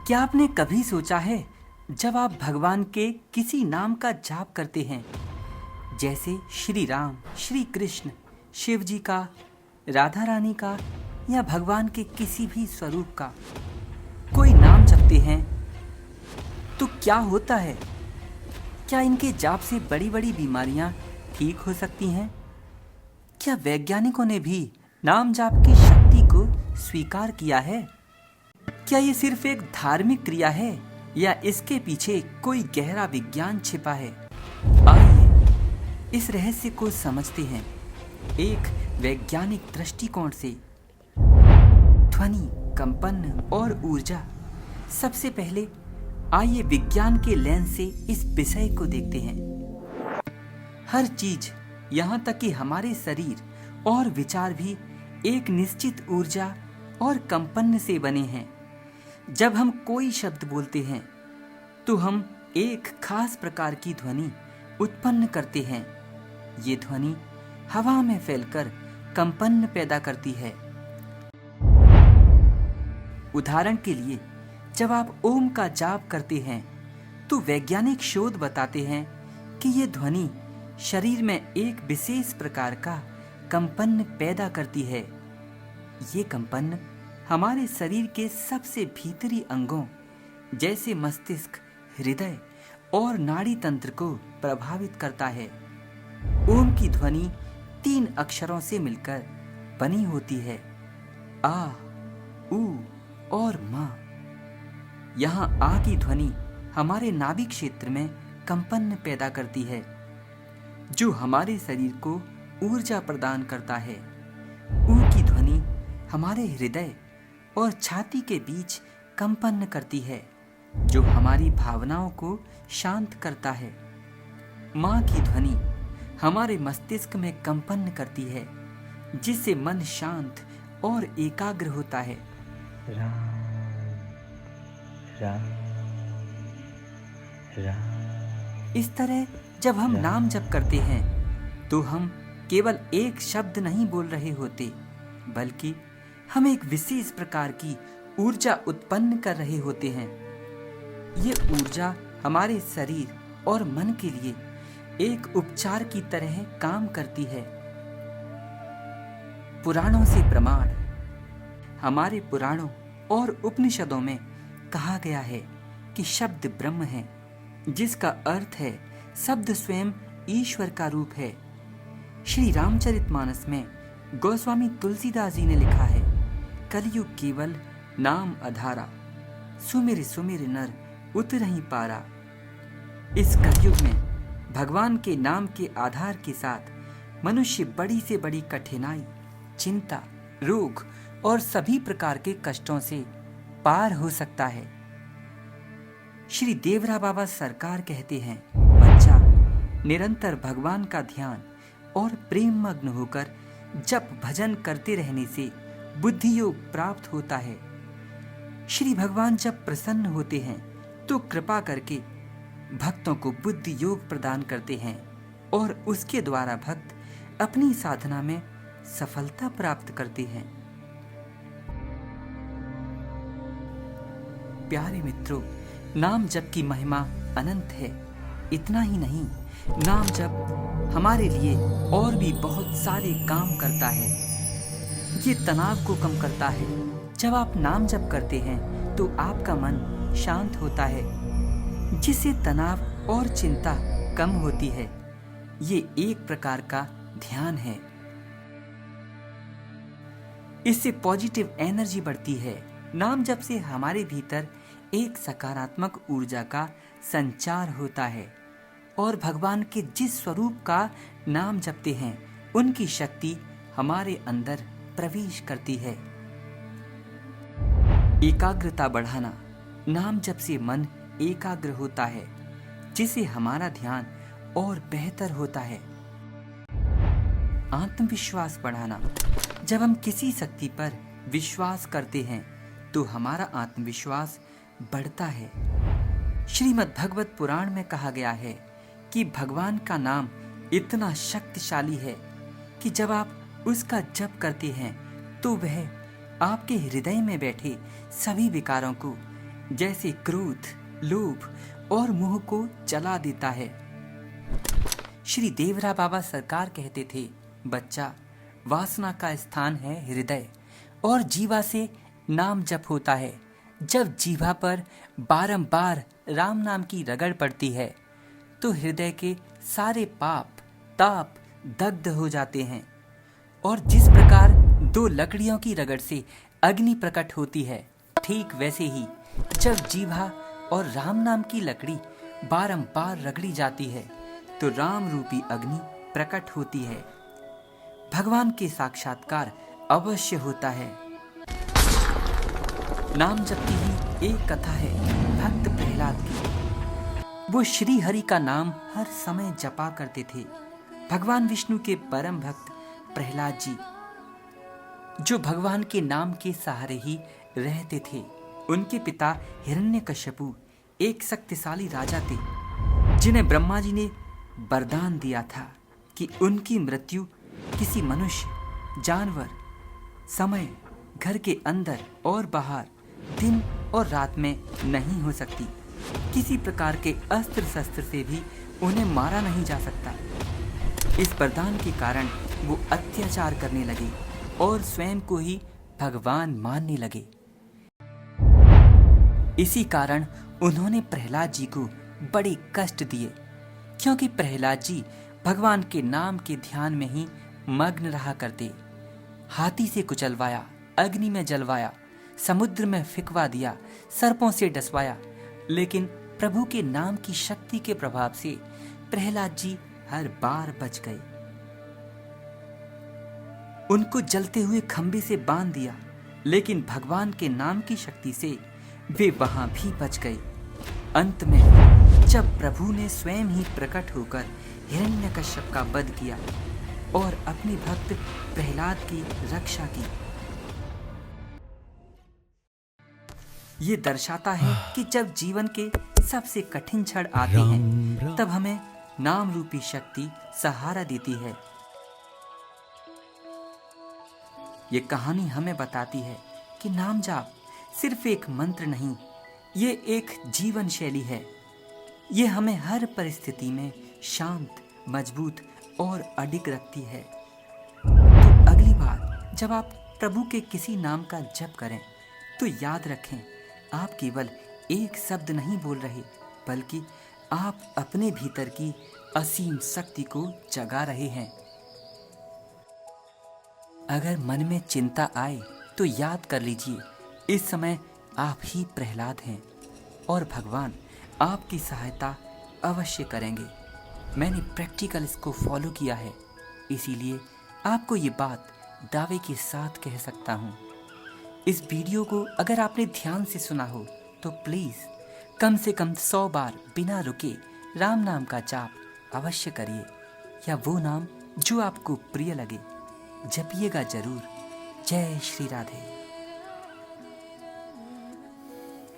क्या आपने कभी सोचा है, जब आप भगवान के किसी नाम का जाप करते हैं, जैसे श्री राम, श्री कृष्ण, शिव जी का, राधा रानी का या भगवान के किसी भी स्वरूप का कोई नाम जपते हैं, तो क्या होता है? क्या इनके जाप से बड़ी बड़ी बीमारियां ठीक हो सकती हैं? क्या वैज्ञानिकों ने भी नाम जाप की शक्ति को स्वीकार किया है? क्या ये सिर्फ एक धार्मिक क्रिया है या इसके पीछे कोई गहरा विज्ञान छिपा है? आइए इस रहस्य को समझते हैं एक वैज्ञानिक दृष्टिकोण से। ध्वनि, कंपन और ऊर्जा। सबसे पहले आइए विज्ञान के लेंस से इस विषय को देखते हैं। हर चीज, यहाँ तक कि हमारे शरीर और विचार भी एक निश्चित ऊर्जा और कंपन से बने हैं। जब हम कोई शब्द बोलते हैं तो हम एक खास प्रकार की ध्वनि उत्पन्न करते हैं। ये ध्वनि हवा में फैलकर कंपन पैदा करती है। उदाहरण के लिए, जब आप ओम का जाप करते हैं तो वैज्ञानिक शोध बताते हैं कि ये ध्वनि शरीर में एक विशेष प्रकार का कंपन पैदा करती है। ये कंपन हमारे शरीर के सबसे भीतरी अंगों जैसे मस्तिष्क, हृदय और नाड़ी तंत्र को प्रभावित करता है। ओम की ध्वनि 3 अक्षरों से मिलकर बनी होती है, आ, उ और मा। यहाँ आ की ध्वनि हमारे नाभि क्षेत्र में कंपन पैदा करती है, जो हमारे शरीर को ऊर्जा प्रदान करता है। ऊ की ध्वनि हमारे हृदय और छाती के बीच कंपन करती है, जो हमारी भावनाओं को शांत करता है। माँ की ध्वनि हमारे मस्तिष्क में कंपन करती है, जिससे मन शांत और एकाग्र होता है। राम राम राम। इस तरह जब हम नाम जप करते हैं तो हम केवल एक शब्द नहीं बोल रहे होते, बल्कि हम एक विशेष प्रकार की ऊर्जा उत्पन्न कर रहे होते हैं। ये ऊर्जा हमारे शरीर और मन के लिए एक उपचार की तरह काम करती है। पुराणों से प्रमाण। हमारे पुराणों और उपनिषदों में कहा गया है कि शब्द ब्रह्म है, जिसका अर्थ है शब्द स्वयं ईश्वर का रूप है। श्री रामचरितमानस में गोस्वामी तुलसीदास जी ने लिखा है, कलयुग केवल नाम अधारा, सुमिर सुमिर नर उतरहि पारा। इस कलयुग में भगवान के नाम के आधार के साथ मनुष्य बड़ी से बड़ी कठिनाई, चिंता, रोग और सभी प्रकार के कष्टों से पार हो सकता है। श्री देवरा बाबा सरकार कहते हैं, बच्चा निरंतर भगवान का ध्यान और प्रेम मग्न होकर जप भजन करते रहने से बुद्धि योग प्राप्त होता है। श्री भगवान जब प्रसन्न होते हैं तो कृपा करके भक्तों को बुद्धि योग प्रदान करते हैं और उसके द्वारा भक्त अपनी साधना में सफलता प्राप्त करते हैं। प्यारे मित्रों, नाम जप की महिमा अनंत है। इतना ही नहीं, नाम जप हमारे लिए और भी बहुत सारे काम करता है। ये तनाव को कम करता है। जब आप नाम जप करते हैं तो आपका मन शांत होता है, जिससे तनाव और चिंता कम होती है। ये एक प्रकार का ध्यान है। इससे पॉजिटिव एनर्जी बढ़ती है। नाम जप से हमारे भीतर एक सकारात्मक ऊर्जा का संचार होता है और भगवान के जिस स्वरूप का नाम जपते हैं उनकी शक्ति हमारे अंदर प्रवेश करती है। एकाग्रता बढ़ाना। नाम जप से मन एकाग्र होता है, जिससे हमारा ध्यान और बेहतर होता है। आत्मविश्वास बढ़ाना। जब हम किसी शक्ति पर विश्वास करते हैं तो हमारा आत्मविश्वास बढ़ता है। श्रीमद् भगवत पुराण में कहा गया है कि भगवान का नाम इतना शक्तिशाली है कि जब आप उसका जप करते हैं तो वह आपके हृदय में बैठे सभी विकारों को जैसे क्रोध, लोभ और मोह को जला देता है। श्री देवरा बाबा सरकार कहते थे, बच्चा, वासना का स्थान है हृदय और जीवा से नाम जप होता है। जब जीवा पर बारंबार राम नाम की रगड़ पड़ती है तो हृदय के सारे पाप ताप दग्ध हो जाते हैं। और जिस प्रकार दो लकड़ियों की रगड़ से अग्नि प्रकट होती है, ठीक वैसे ही जब जीवा और राम नाम की लकड़ी बारंबार रगड़ी जाती है तो राम रूपी अग्नि प्रकट होती है। भगवान के साक्षात्कार अवश्य होता है। नाम जप की ही एक कथा है भक्त प्रहलाद की। वो श्री हरि का नाम हर समय जपा करते थे। भगवान विष्णु के परम भक्त प्रहलाद जी, जो भगवान के नाम के सहारे ही रहते थे। उनके पिता हिरण्यकश्यपु एक शक्तिशाली राजा थे, जिन्हें ब्रह्मा जी ने वरदान दिया था कि उनकी मृत्यु किसी मनुष्य, जानवर, समय, घर के अंदर और बाहर, दिन और रात में नहीं हो सकती। किसी प्रकार के अस्त्र शस्त्र से भी उन्हें मारा नहीं जा सकता। इस वरदान के कारण वो अत्याचार करने लगे और स्वयं को ही भगवान मानने लगे। इसी कारण उन्होंने प्रहलाद जी को बड़े कष्ट दिए, क्योंकि प्रहलाद जी भगवान के नाम के ध्यान में ही मग्न रहा करते। हाथी से कुचलवाया, अग्नि में जलवाया, समुद्र में फिकवा दिया, सर्पों से डसवाया, लेकिन प्रभु के नाम की शक्ति के प्रभाव से प्रहलाद जी हर बार बच गए। उनको जलते हुए खंभे से बांध दिया, लेकिन भगवान के नाम की शक्ति से वे वहां भी बच गए। अंत में जब प्रभु ने स्वयं ही प्रकट होकर हिरण्यकश्यप का वध किया और अपने भक्त प्रहलाद की रक्षा की। ये दर्शाता है कि जब जीवन के सबसे कठिन क्षण आते हैं, तब हमें नाम रूपी शक्ति सहारा देती है। ये कहानी हमें बताती है कि नाम जाप सिर्फ एक मंत्र नहीं, ये एक जीवन शैली है। ये हमें हर परिस्थिति में शांत, मजबूत और अडिग रखती है। तो अगली बार जब आप प्रभु के किसी नाम का जप करें तो याद रखें, आप केवल एक शब्द नहीं बोल रहे, बल्कि आप अपने भीतर की असीम शक्ति को जगा रहे हैं। अगर मन में चिंता आए तो याद कर लीजिए, इस समय आप ही प्रहलाद हैं और भगवान आपकी सहायता अवश्य करेंगे। मैंने प्रैक्टिकल इसको फॉलो किया है, इसीलिए आपको ये बात दावे के साथ कह सकता हूँ। इस वीडियो को अगर आपने ध्यान से सुना हो तो प्लीज़ कम से कम 100 बार बिना रुके राम नाम का जाप अवश्य करिए, या वो नाम जो आपको प्रिय लगे। जपिएगा जरूर। जय श्री राधे।